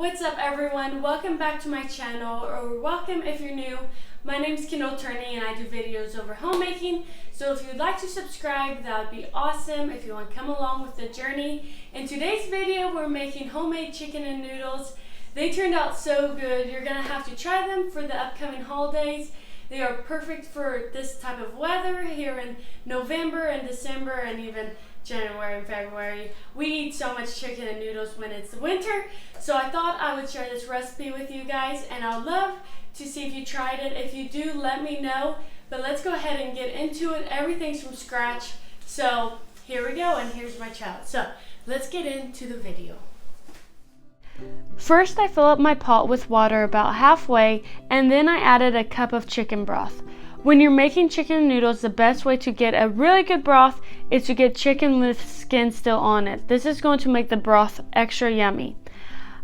What's up everyone? Welcome back to my channel, or welcome if you're new. My name's Kendall Turney and I do videos over homemaking. So if you'd like to subscribe, that would be awesome if you want to come along with the journey. In today's video, we're making homemade chicken and noodles. They turned out so good. You're gonna have to try them for the upcoming holidays. They are perfect for this type of weather here in November and December and even January and February. We eat so much chicken and noodles when it's winter, so I thought I would share this recipe with you guys, and I'd love to see if you tried it. If you do, let me know. But let's go ahead and get into it. Everything's from scratch, so here we go, and here's my child. So let's get into the video. First, I fill up my pot with water about halfway, and then I added a cup of chicken broth. When you're making chicken noodles, the best way to get a really good broth is to get chicken with skin still on it. This is going to make the broth extra yummy.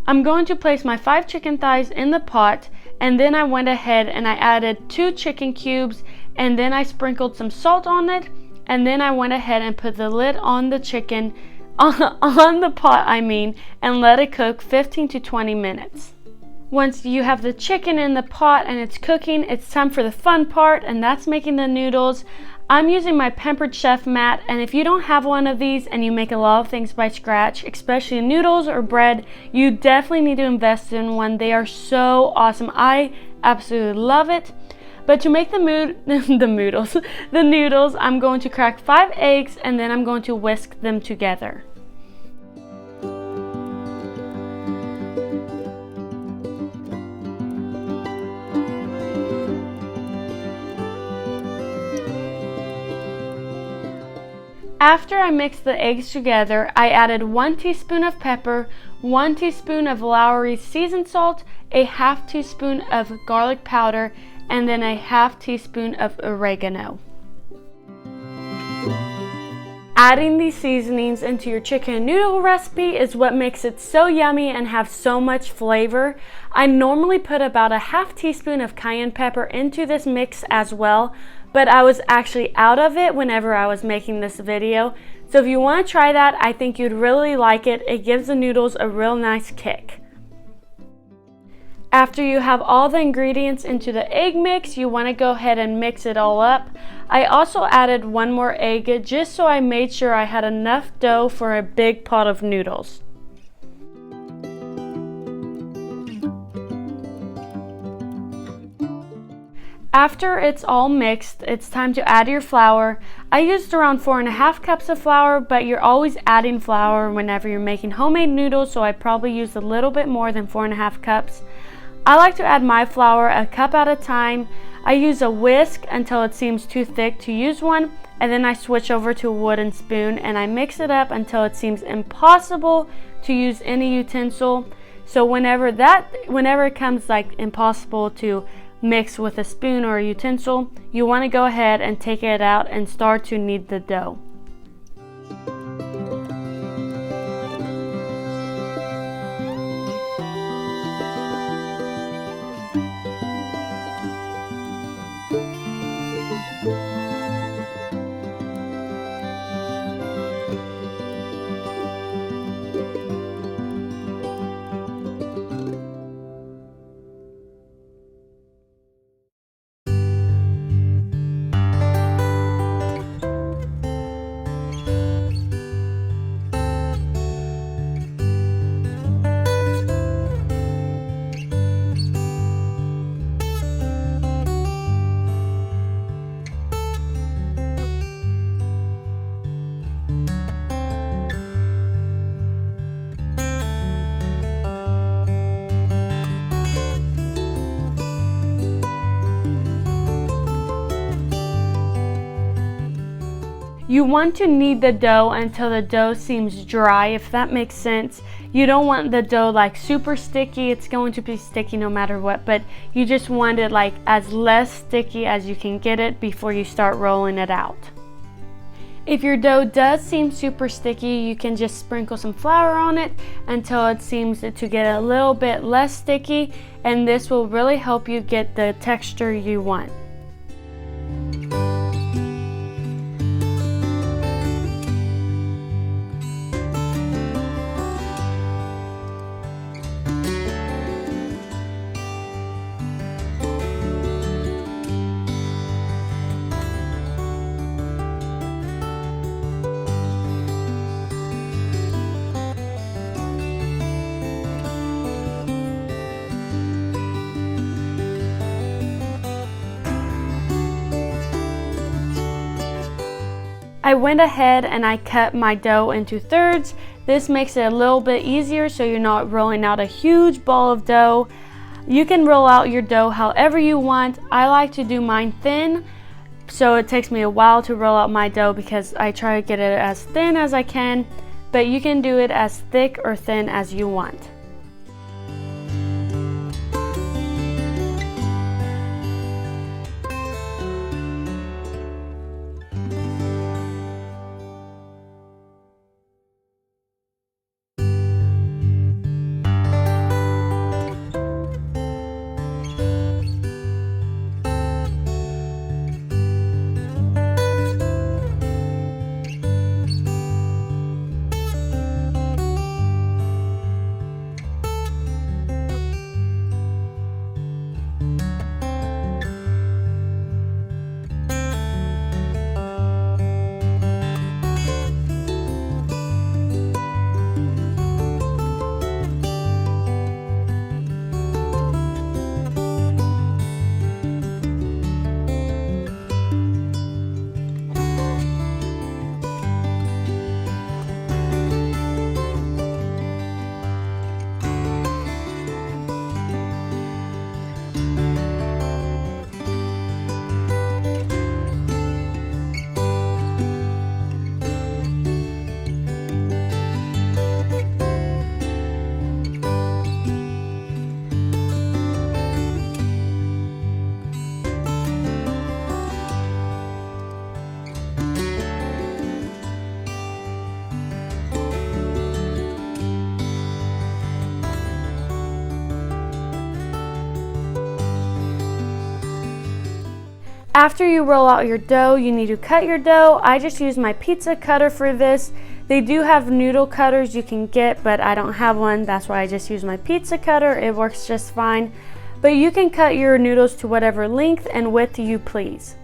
I'm going to place my 5 chicken thighs in the pot, and then I went ahead and I added 2 chicken cubes, and then I sprinkled some salt on it, and then I went ahead and put the lid on the chicken, on the pot and let it cook 15 to 20 minutes. Once you have the chicken in the pot and it's cooking, it's time for the fun part, and that's making the noodles. I'm using my Pampered Chef mat, and if you don't have one of these and you make a lot of things by scratch, especially noodles or bread, you definitely need to invest in one. They are so awesome. I absolutely love it. But to make the noodles, I'm going to crack 5 eggs and then I'm going to whisk them together. After I mixed the eggs together, I added 1 teaspoon of pepper, 1 teaspoon of Lowry's seasoned salt, a half teaspoon of garlic powder, and then a half teaspoon of oregano. Adding these seasonings into your chicken and noodle recipe is what makes it so yummy and have so much flavor. I normally put about a half teaspoon of cayenne pepper into this mix as well, but I was actually out of it whenever I was making this video. So if you want to try that, I think you'd really like it. It gives the noodles a real nice kick. After you have all the ingredients into the egg mix, you want to go ahead and mix it all up. I also added 1 more egg just so I made sure I had enough dough for a big pot of noodles. After it's all mixed, it's time to add your flour. I used around 4.5 cups of flour, but you're always adding flour whenever you're making homemade noodles, so I probably used a little bit more than 4.5 cups. I like to add my flour a cup at a time. I use a whisk until it seems too thick to use one, and then I switch over to a wooden spoon and I mix it up until it seems impossible to use any utensil. So whenever it comes like impossible to mix with a spoon or a utensil, you want to go ahead and take it out and start to knead the dough. You want to knead the dough until the dough seems dry, if that makes sense. You don't want the dough like super sticky. It's going to be sticky no matter what, but you just want it like as less sticky as you can get it before you start rolling it out. If your dough does seem super sticky, you can just sprinkle some flour on it until it seems to get a little bit less sticky, and this will really help you get the texture you want. I went ahead and I cut my dough into thirds. This makes it a little bit easier so you're not rolling out a huge ball of dough. You can roll out your dough however you want. I like to do mine thin, so it takes me a while to roll out my dough because I try to get it as thin as I can, but you can do it as thick or thin as you want. After you roll out your dough, you need to cut your dough. I just use my pizza cutter for this. They do have noodle cutters you can get, but I don't have one. That's why I just use my pizza cutter. It works just fine. But you can cut your noodles to whatever length and width you please.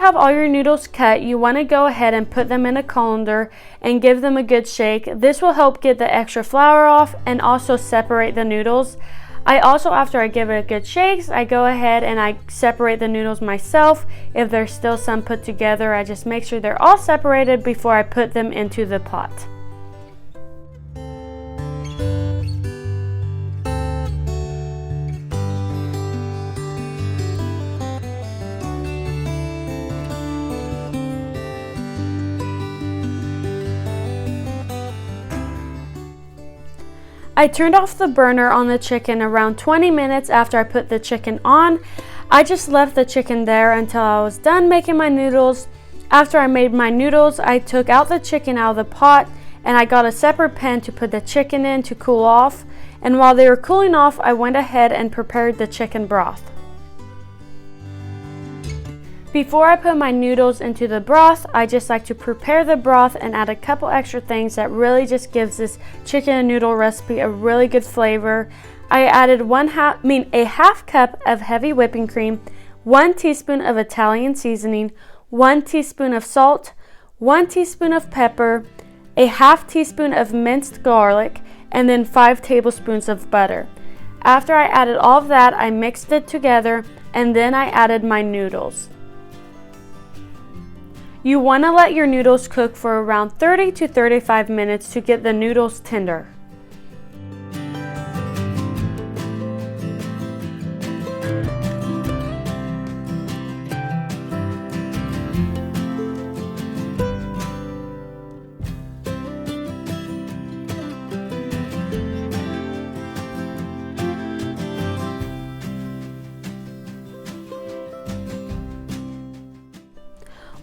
Have all your noodles cut, you want to go ahead and put them in a colander and give them a good shake. This will help get the extra flour off and also separate the noodles. I also, after I give it a good shake, I go ahead and I separate the noodles myself. If there's still some put together, I just make sure they're all separated before I put them into the pot. I turned off the burner on the chicken around 20 minutes after I put the chicken on. I just left the chicken there until I was done making my noodles. After I made my noodles, I took out the chicken out of the pot and I got a separate pan to put the chicken in to cool off. And while they were cooling off, I went ahead and prepared the chicken broth. Before I put my noodles into the broth, I just like to prepare the broth and add a couple extra things that really just gives this chicken and noodle recipe a really good flavor. I added a half cup of heavy whipping cream, 1 teaspoon of Italian seasoning, 1 teaspoon of salt, 1 teaspoon of pepper, a half teaspoon of minced garlic, and then 5 tablespoons of butter. After I added all of that, I mixed it together and then I added my noodles. You want to let your noodles cook for around 30 to 35 minutes to get the noodles tender.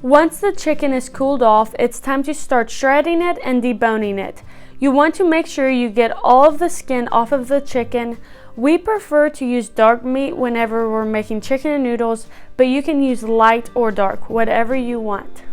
Once the chicken is cooled off, it's time to start shredding it and deboning it. You want to make sure you get all of the skin off of the chicken. We prefer to use dark meat whenever we're making chicken and noodles, but you can use light or dark, whatever you want.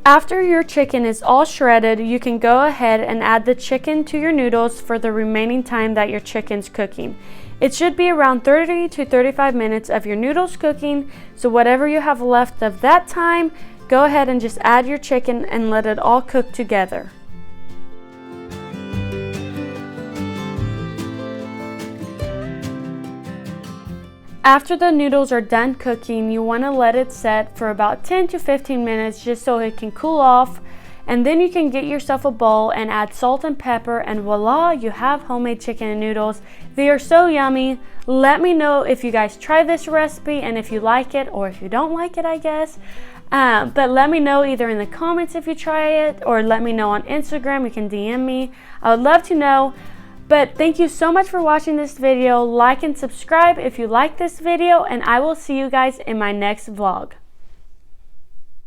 After your chicken is all shredded, you can go ahead and add the chicken to your noodles for the remaining time that your chicken's cooking. It should be around 30 to 35 minutes of your noodles cooking, so whatever you have left of that time, go ahead and just add your chicken and let it all cook together. After the noodles are done cooking, you want to let it set for about 10 to 15 minutes just so it can cool off. And then you can get yourself a bowl and add salt and pepper, and voila, you have homemade chicken and noodles. They are so yummy. Let me know if you guys try this recipe and if you like it, or if you don't like it, I guess. But let me know either in the comments if you try it, or let me know on Instagram. You can DM me. I would love to know. But thank you so much for watching this video. Like and subscribe if you like this video, and I will see you guys in my next vlog.